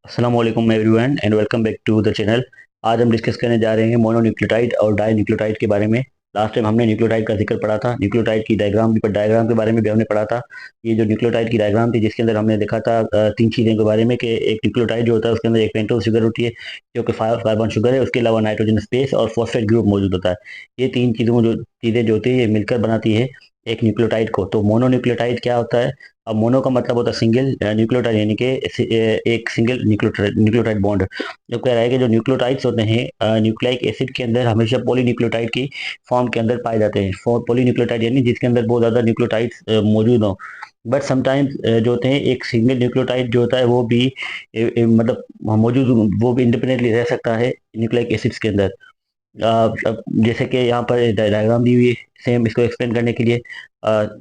अस्सलाम वालेकुम everyone and welcome back to the channel. आज हम डिस्कस करने जा रहे हैं मोनोन्यूक्लियोटाइड और डाई न्यूक्लियोटाइड के बारे में। लास्ट टाइम हमने न्यूक्लियोटाइड का जिक्र पढ़ा था, न्यूक्लियोटाइड की डायग्राम के बारे में भी हमने पढ़ा था। ये जो न्यूक्लियोटाइड की डायग्राम थी जिसके अंदर हमने देखा था तीन चीज़ों के बारे में कि एक न्यूक्लियोटाइड जो होता है उसके अंदर एक पेंटोज शुगर होती है जो कि 5 कार्बन शुगर है, उसके अलावा नाइट्रोजन स्पेस और फॉस्फेट ग्रुप मौजूद होता है। ये तीन चीज़ें जो होती है ये मिलकर बनाती है एक न्यूक्लियोटाइड को। तो मोनोन्यूक्लियोटाइड क्या होता है? अब मोनो का मतलब होता है सिंगल, न्यूक्लियोटाइड यानी कि एक सिंगल न्यूक्लियोटाइड बॉन्ड। जो कह रहा है कि जो न्यूक्लियोटाइड्स होते हैं न्यूक्लिक एसिड के अंदर हमेशा पॉलीन्यूक्लियोटाइड की फॉर्म के अंदर पाए जाते हैं। पॉलीन्यूक्लियोटाइड यानी जिसके अंदर बहुत ज़्यादा न्यूक्लियोटाइड्स मौजूद हों। बट समटाइम्स जो होते हैं एक सिंगल न्यूक्लियोटाइड जो होता है वो भी मतलब मौजूद, वो भी इंडिपेंडेंटली रह सकता है न्यूक्लिक एसिड्स के अंदर। अब जैसे कि यहाँ पर डायग्राम दी हुई है, सेम इसको एक्सप्लेन करने के लिए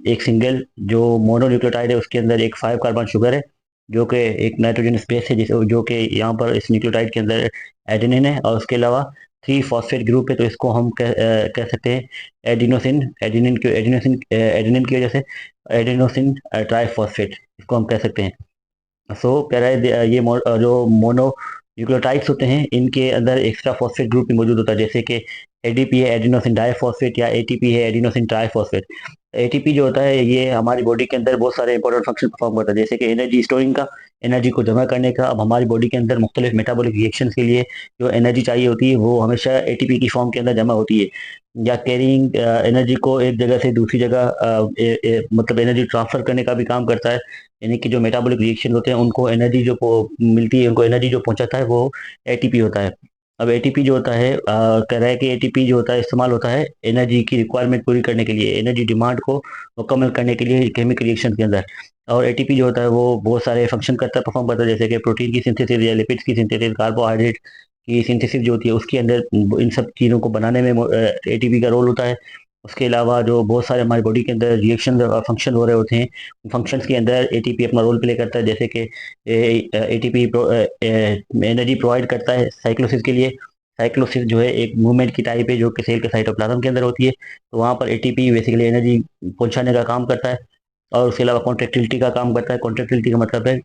एक सिंगल जो मोनोन्यूक्लियोटाइड है उसके अंदर एक 5 कार्बन शुगर है जो कि एक नाइट्रोजन स्पेस है, जिस जो कि यहाँ पर इस न्यूक्लियोटाइड के अंदर एडेनिन है, और उसके अलावा 3 फॉस्फेट ग्रुप है। तो इसको हम कह सकते हैं एडिनोसिन। एडिनिन की वजह से एडिनोसिन ट्राइफॉस्फेट इसको हम कह सकते हैं। सो कह रहा है ये जो मोनो न्यूक्लियोटाइड्स होते हैं इनके अंदर एक्स्ट्रा फॉस्फेट ग्रुप भी मौजूद होता है, जैसे कि एडीपी है एडिनोसिन डाइफॉस्फेट, या एटीपी है एडिनोसिन ट्राइफॉस्फेट। एटीपी जो होता है ये हमारी बॉडी के अंदर बहुत सारे इंपॉर्टेंट फंक्शन परफॉर्म करता है, जैसे कि एनर्जी स्टोरिंग का, एनर्जी को जमा करने का। अब हमारी बॉडी के अंदर मुख्तलिफ मेटाबॉलिक रिएक्शन के लिए जो एनर्जी चाहिए होती है वो हमेशा एटीपी की फॉर्म के अंदर जमा होती है। या कैरिंग एनर्जी को एक जगह से दूसरी जगह मतलब एनर्जी ट्रांसफर करने का भी काम करता है। यानी कि जो मेटाबॉलिक रिएक्शन होते हैं उनको एनर्जी मिलती है, उनको एनर्जी जो पहुंचाता है वो एटीपी होता है। अब एटीपी जो होता है कह रहा है कि एटीपी जो होता है इस्तेमाल होता है एनर्जी की रिक्वायरमेंट पूरी करने के लिए, एनर्जी डिमांड को मुकम्मल करने के लिए केमिकल रिएक्शन के अंदर। और एटीपी जो होता है वो बहुत सारे फंक्शन करता है, परफॉर्म करता है, जैसे कि प्रोटीन की सिंथेसिस या लिपिड्स की सिंथेसिस, कार्बोहाइड्रेट की सिंथेसिस जो होती है उसके अंदर इन सब चीज़ों को बनाने में एटीपी का रोल होता है। उसके अलावा जो बहुत सारे हमारी बॉडी के अंदर रिएक्शन और फंक्शन हो रहे होते हैं, फंक्शंस के अंदर एटीपी अपना रोल प्ले करता है, जैसे कि एटीपी एनर्जी प्रोवाइड करता है साइक्लोसिस के लिए। साइक्लोसिस जो है एक मूवमेंट की टाइप है जो कि सेल के साइटोप्लाज्म के अंदर होती है, तो वहाँ पर एटीपी बेसिकली एनर्जी पहुंचाने का काम करता है। और उसके अलावा कॉन्ट्रेक्टिलिटी का काम करता है। कॉन्ट्रेक्टिलिटी का मतलब है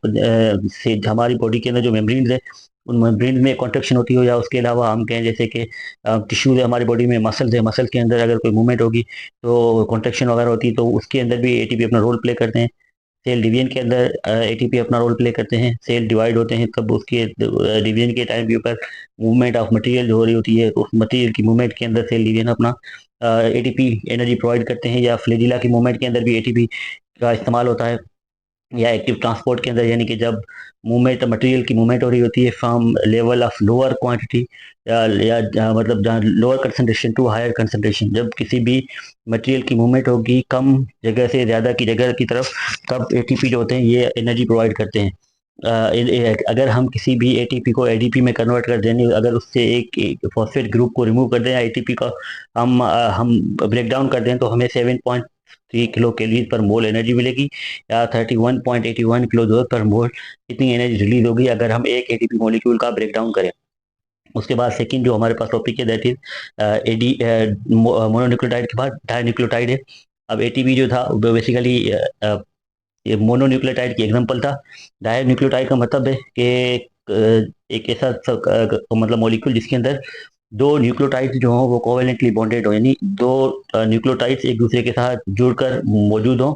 से हमारी बॉडी के अंदर जो मेम्ब्रेन्स है उन मेम्ब्रेन में कॉन्ट्रेक्शन होती हो, या उसके अलावा हम कहें जैसे कि टिश्यूज है हमारी बॉडी में, मसल्स है, मसल के अंदर अगर कोई मूवमेंट होगी तो कॉन्ट्रेक्शन वगैरह होती है, तो उसके अंदर भी एटीपी अपना रोल प्ले करते हैं। सेल डिवीजन के अंदर एटीपी अपना रोल प्ले करते हैं। सेल डिवाइड होते हैं तब उसके डिवीजन के टाइम के ऊपर मूवमेंट ऑफ मटेरियल जो हो रही होती है, उस मटेरियल की मूवमेंट के अंदर सेल डिवीजन अपना एटीपी एनर्जी प्रोवाइड करते हैं। या फ्लैजिला की मूवमेंट के अंदर भी एटीपी का इस्तेमाल होता है। या एक्टिव ट्रांसपोर्ट के अंदर, यानी कि जब मूवमेंट मटेरियल की मूवमेंट हो रही होती है from level of lower quantity, या मतलब जहाँ lower concentration to higher concentration, जब किसी भी मटेरियल की मूवमेंट होगी कम जगह से ज़्यादा की जगह की तरफ, तब एटीपी जो होते हैं ये एनर्जी प्रोवाइड करते हैं। अगर हम किसी भी एटीपी को एडीपी में कन्वर्ट कर दें, अगर उससे एक फॉस्फेट ग्रुप को रिमूव कर दें या एटीपी का हम ब्रेक डाउन कर दें तो हमें 7.3 किलो कैलोरी पर मोल एनर्जी मिलेगी, या 31.81 किलो जूल पर मोल इतनी एनर्जी रिलीज होगी अगर हम एक एटीपी मॉलिक्यूल का ब्रेक डाउन करें। उसके बाद सेकंड जो हमारे पास टॉपिक है दैट इज एडी मोनोन्यूक्लियोटाइड के बाद डाइन्यूक्लियोटाइड है। अब एटीपी जो था वो बेसिकली ये मोनोन्यूक्लियोटाइड की एग्जांपल था। डाइन्यूक्लियोटाइड का मतलब है कि एक ऐसा मतलब मॉलिक्यूल जिसके अंदर दो न्यूक्लियोटाइड्स जो हों वो कोवेलेंटली बॉन्डेड हो, यानी दो न्यूक्लियोटाइड्स एक दूसरे के साथ जुड़कर मौजूद हों,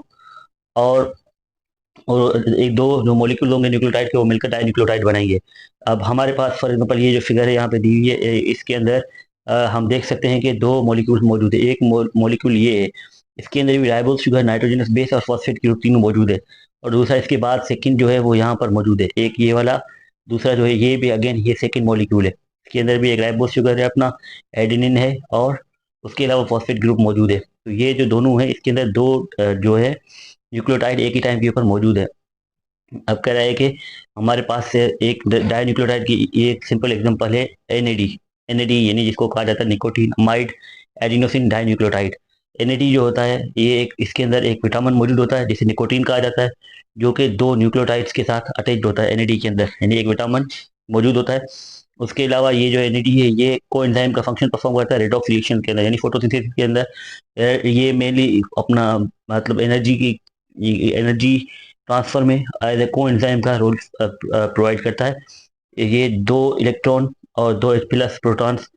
और एक दो जो मॉलिक्यूल होंगे न्यूक्लियोटाइड के वो मिलकर डाइन्यूक्लियोटाइड बनाएंगे। अब हमारे पास फॉर एग्जांपल ये जो फिगर है यहाँ पे दी हुई है, इसके अंदर हम देख सकते हैं कि दो मॉलिक्यूल्स मौजूद है। एक मॉलिक्यूल ये है, इसके अंदर भी राइबोस शुगर, नाइट्रोजनस बेस और फॉस्फेट ग्रुप तीनों मौजूद है। और दूसरा इसके बाद सेकंड जो है वो यहाँ पर मौजूद है, एक ये वाला। दूसरा जो है ये भी अगेन ये सेकंड मॉलिक्यूल है, इसके अंदर भी एक राइबोस शुगर है अपना, एडेनिन है, और उसके अलावा फॉस्फेट ग्रुप मौजूद है। तो ये जो दोनों है इसके अंदर दो जो है न्यूक्लियोटाइड एक ही टाइम के ऊपर मौजूद है। अब कह रहा है कि हमारे पास से एक डाइन्यूक्लियोटाइड की ये एक सिंपल एग्जांपल है एनएडी। एनएडी यानी जिसको कहा जाता है nicotine amide adenosine dinucleotide. NAD जो होता है ये एक, इसके अंदर एक विटामिन मौजूद होता है जिसे निकोटीन कहा जाता है, जो कि दो न्यूक्लियोटाइड्स के साथ अटैच्ड होता है एनएडी के अंदर, यानी एक विटामिन मौजूद होता है। उसके अलावा ये जो एनएडी है ये कोएंजाइम का फंक्शन परफॉर्म करता है रेडॉक्स रिएक्शन के अंदर, यानी फोटोसिंथेसिस के अंदर। ये मेनली अपना मतलब एनर्जी ट्रांसफर में एज ए को एंजाइम का रोल प्रोवाइड करता है। ये 2 इलेक्ट्रॉन और 2 प्लस प्रोटॉन्स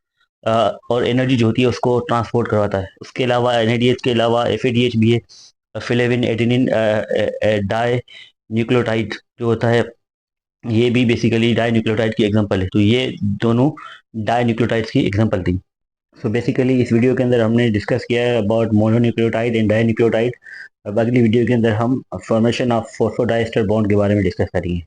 और एनर्जी जो होती है उसको ट्रांसपोर्ट करवाता है। उसके अलावा NADH के अलावा FADH भी है, फिलेविन एडेनिन डाई न्यूक्लियोटाइड जो होता है, ये भी बेसिकली डाई न्यूक्लियोटाइड की एग्जांपल है। तो ये दोनों डाई न्यूक्लियोटाइड्स की एग्जांपल थी। सो बेसिकली इस वीडियो के अंदर हमने डिस्कस किया है about mononucleotide and dinucleotide. अब अगली वीडियो के अंदर हम फॉर्मेशन ऑफ फॉस्फोडाइस्टर बॉन्ड के बारे में डिस्कस करेंगे।